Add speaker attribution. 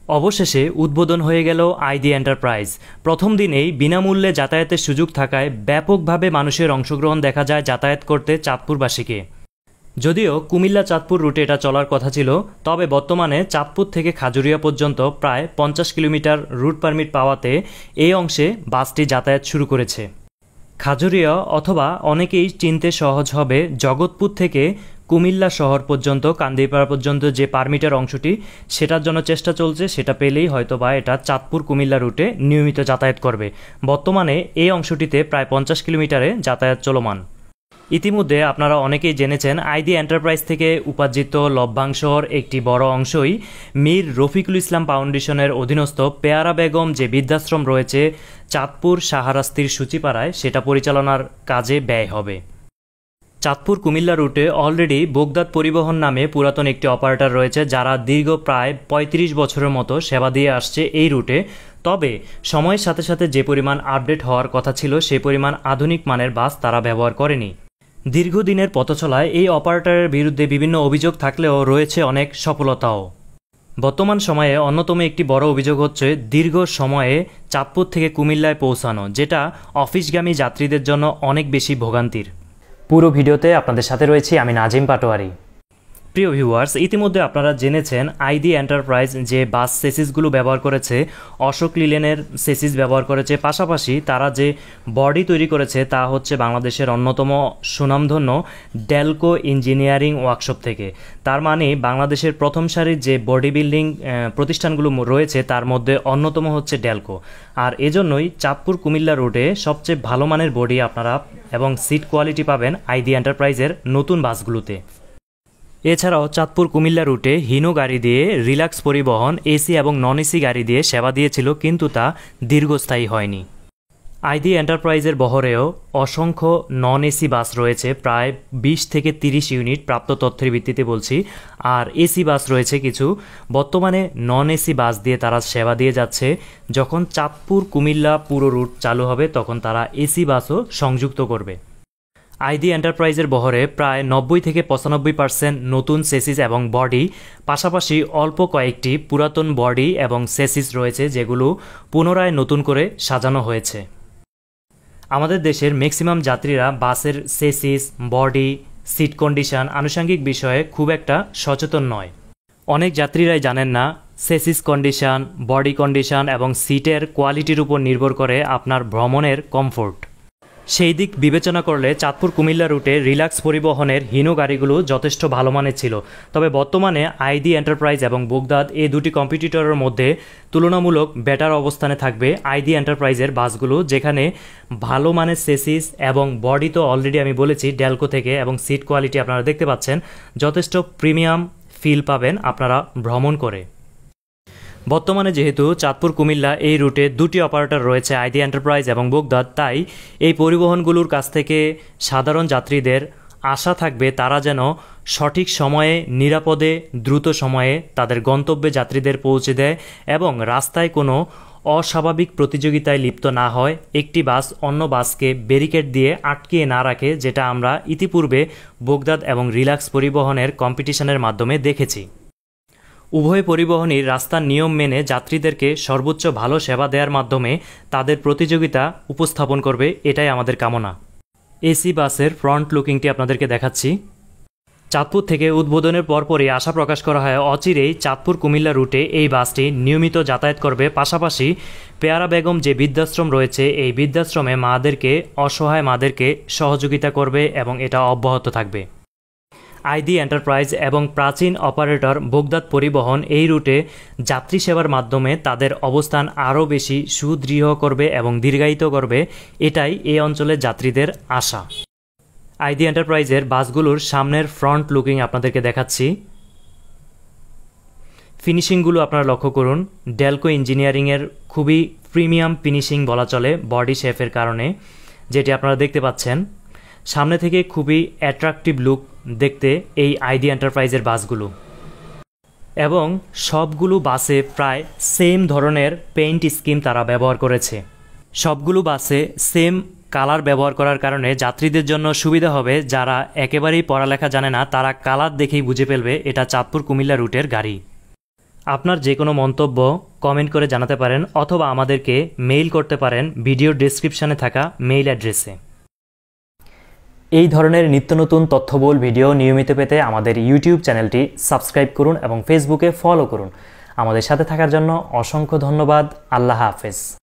Speaker 1: অবশেষে উদ্বোধন হয়ে গেল আইডি এন্টারপ্রাইজ। প্রথম দিনেই বিনামূল্যে যাতায়াতের সুযোগ থাকায় ব্যাপকভাবে মানুষের অংশগ্রহণ দেখা যায় যাতায়াত করতে চাঁদপুরবাসীকে। যদিও কুমিল্লা চাঁদপুর রুটে এটা চলার কথা ছিল, তবে বর্তমানে চাঁদপুর থেকে খাজুরিয়া পর্যন্ত প্রায় 50 কিলোমিটার রুট পারমিট পাওয়াতে এই অংশে বাসটি যাতায়াত শুরু করেছে। খাজুরিয়া অথবা অনেকেই চিনতে সহজ হবে জগৎপুর থেকে কুমিল্লা শহর পর্যন্ত কান্দিপাড়া পর্যন্ত যে পারমিটের অংশটি, সেটার জন্য চেষ্টা চলছে। সেটা পেলেই হয়তোবা এটা চাঁদপুর কুমিল্লা রুটে নিয়মিত যাতায়াত করবে। বর্তমানে এই অংশটিতে প্রায় 50 কিলোমিটারে যাতায়াত চলমান। ইতিমধ্যে আপনারা অনেকেই জেনেছেন আইডি এন্টারপ্রাইজ থেকে উপার্জিত লভ্যাংশর একটি বড় অংশই মীর রফিকুল ইসলাম ফাউন্ডেশনের অধীনস্থ পেয়ারা বেগম যে বৃদ্ধাশ্রম রয়েছে চাঁদপুর শাহরাস্তির সূচিপাড়ায়, সেটা পরিচালনার কাজে ব্যয় হবে। চাঁদপুর কুমিল্লা রুটে অলরেডি বোগদাদ পরিবহন নামে পুরাতন একটি অপারেটর রয়েছে, যারা দীর্ঘ প্রায় 35 বছরের মতো সেবা দিয়ে আসছে এই রুটে। তবে সময়ের সাথে সাথে যে পরিমাণ আপডেট হওয়ার কথা ছিল সেই পরিমাণ আধুনিক মানের বাস তারা ব্যবহার করেনি। দীর্ঘদিনের পথচলায় এই অপারেটরের বিরুদ্ধে বিভিন্ন অভিযোগ থাকলেও রয়েছে অনেক সফলতাও। বর্তমান সময়ে অন্যতম একটি বড় অভিযোগ হচ্ছে দীর্ঘ সময়ে চাঁদপুর থেকে কুমিল্লায় পৌঁছানো, যেটা অফিসগামী যাত্রীদের জন্য অনেক বেশি ভোগান্তির। পুরো ভিডিওতে আপনাদের সাথে রয়েছি আমি নাজিম পাটোয়ারি। প্রিয় ভিউয়ার্স, ইতিমধ্যে আপনারা জেনেছেন আইডি এন্টারপ্রাইজ যে বাস সেসিসগুলো ব্যবহার করেছে অশোক লিলেনের সেসিস ব্যবহার করেছে। পাশাপাশি তারা যে বডি তৈরি করেছে তা হচ্ছে বাংলাদেশের অন্যতম সুনামধন্য ডেলকো ইঞ্জিনিয়ারিং ওয়ার্কশপ থেকে। তার মানে বাংলাদেশের প্রথম সারির যে বডি বিল্ডিং প্রতিষ্ঠানগুলো রয়েছে তার মধ্যে অন্যতম হচ্ছে ডেলকো। আর এজন্যই চাঁদপুর কুমিল্লা রোডে সবচেয়ে ভালো মানের বডি আপনারা এবং সিট কোয়ালিটি পাবেন আইডি এন্টারপ্রাইজের নতুন বাসগুলোতে। এছাড়াও চাঁদপুর কুমিল্লা রুটে হিনো গাড়ি দিয়ে রিল্যাক্স পরিবহন এসি এবং নন এসি গাড়ি দিয়ে সেবা দিয়েছিল, কিন্তু তা দীর্ঘস্থায়ী হয়নি। আইডি এন্টারপ্রাইজের বহরেও অসংখ্য নন এসি বাস রয়েছে, প্রায় 20 থেকে 30 ইউনিট প্রাপ্ত তথ্যের ভিত্তিতে বলছি। আর এসি বাস রয়েছে কিছু। বর্তমানে নন এসি বাস দিয়ে তারা সেবা দিয়ে যাচ্ছে। যখন চাঁদপুর কুমিল্লা পুরো রুট চালু হবে তখন তারা এসি বাসও সংযুক্ত করবে। আইডি এন্টারপ্রাইজের বহরে প্রায় 90 থেকে 95% নতুন সেসিস এবং বডি, পাশাপাশি অল্প কয়েকটি পুরাতন বডি এবং সেসিস রয়েছে যেগুলো পুনরায় নতুন করে সাজানো হয়েছে। আমাদের দেশের ম্যাক্সিমাম যাত্রীরা বাসের সেসিস, বডি, সিট কন্ডিশন আনুষঙ্গিক বিষয়ে খুব একটা সচেতন নয়। অনেক যাত্রীরাই জানেন না সেসিস কন্ডিশন, বডি কন্ডিশন এবং সিটের কোয়ালিটির উপর নির্ভর করে আপনার ভ্রমণের কমফোর্ট। সেই দিক বিবেচনা করলে চাঁদপুর কুমিল্লা রুটে রিল্যাক্স পরিবহনের হিনো গাড়িগুলো যথেষ্ট ভালো মানের ছিল। তবে বর্তমানে আইডি এন্টারপ্রাইজ এবং বোগদাদ এই দুটি কম্পিটিটরের মধ্যে তুলনামূলক বেটার অবস্থানে থাকবে আইডি এন্টারপ্রাইজের বাসগুলো, যেখানে ভালো মানের সেসিস এবং বডি তো অলরেডি আমি বলেছি ডেলকো থেকে, এবং সিট কোয়ালিটি আপনারা দেখতে পাচ্ছেন যথেষ্ট প্রিমিয়াম ফিল পাবেন আপনারা ভ্রমণ করে। বর্তমানে যেহেতু চাঁদপুর কুমিল্লা এই রুটে দুটি অপারেটর রয়েছে আইডি এন্টারপ্রাইজ এবং বোগদাদ, তাই এই পরিবহনগুলোর কাছ থেকে সাধারণ যাত্রীদের আশা থাকবে তারা যেন সঠিক সময়ে নিরাপদে দ্রুত সময়ে তাদের গন্তব্যে যাত্রীদের পৌঁছে দেয় এবং রাস্তায় কোনো অস্বাভাবিক প্রতিযোগিতায় লিপ্ত না হয়, একটি বাস অন্য বাসকে ব্যারিকেড দিয়ে আটকিয়ে না রাখে, যেটা আমরা ইতিপূর্বে বোগদাদ এবং রিল্যাক্স পরিবহনের কম্পিটিশনের মাধ্যমে দেখেছি। উভয় পরিবহনই রাস্তার নিয়ম মেনে যাত্রীদেরকে সর্বোচ্চ ভালো সেবা দেওয়ার মাধ্যমে তাদের প্রতিযোগিতা উপস্থাপন করবে, এটাই আমাদের কামনা। এসি বাসের ফ্রন্ট লুকিংটি আপনাদেরকে দেখাচ্ছি। চাঁদপুর থেকে উদ্বোধনের পরপরই আশা প্রকাশ করা হয় অচিরেই চাঁদপুর কুমিল্লা রুটে এই বাসটি নিয়মিত যাতায়াত করবে। পাশাপাশি পেয়ারা বেগম যে বৃদ্ধাশ্রম রয়েছে এই বৃদ্ধাশ্রমে মাদেরকে, অসহায় মাদেরকে সহযোগিতা করবে এবং এটা অব্যাহত থাকবে। আইডি এন্টারপ্রাইজ এবং প্রাচীন অপারেটর বোগদাদ পরিবহন এই রুটে যাত্রী সেবার মাধ্যমে তাদের অবস্থান আরও বেশি সুদৃঢ় করবে এবং দীর্ঘায়িত করবে, এটাই এই অঞ্চলের যাত্রীদের আশা। আইডি এন্টারপ্রাইজের বাসগুলোর সামনের ফ্রন্ট লুকিং আপনাদেরকে দেখাচ্ছি। ফিনিশিংগুলো আপনারা লক্ষ্য করুন, ডেলকো ইঞ্জিনিয়ারিংয়ের খুবই প্রিমিয়াম ফিনিশিং বলা চলে বডি শেপের কারণে, যেটি আপনারা দেখতে পাচ্ছেন। সামনে থেকে খুবই অ্যাট্রাকটিভ লুক দেখতে এই আইডি এন্টারপ্রাইজের বাসগুলো, এবং সবগুলো বাসে প্রায় সেম ধরনের পেইন্ট স্কিম তারা ব্যবহার করেছে। সবগুলো বাসে সেম কালার ব্যবহার করার কারণে যাত্রীদের জন্য সুবিধা হবে। যারা একেবারেই পড়ালেখা জানে না তারা কালার দেখেই বুঝে ফেলবে এটা চাঁদপুর কুমিল্লা রুটের গাড়ি। আপনার যে কোনো মন্তব্য কমেন্ট করে জানাতে পারেন অথবা আমাদেরকে মেইল করতে পারেন ভিডিওর ডেসক্রিপশানে থাকা মেইল অ্যাড্রেসে। এই ধরনের নিত্য নতুন তথ্যবহুল ভিডিও নিয়মিত পেতে আমাদের ইউটিউব চ্যানেলটি সাবস্ক্রাইব করুন এবং ফেসবুকে ফলো করুন। আমাদের সাথে থাকার জন্য অসংখ্য ধন্যবাদ। আল্লাহ হাফেজ।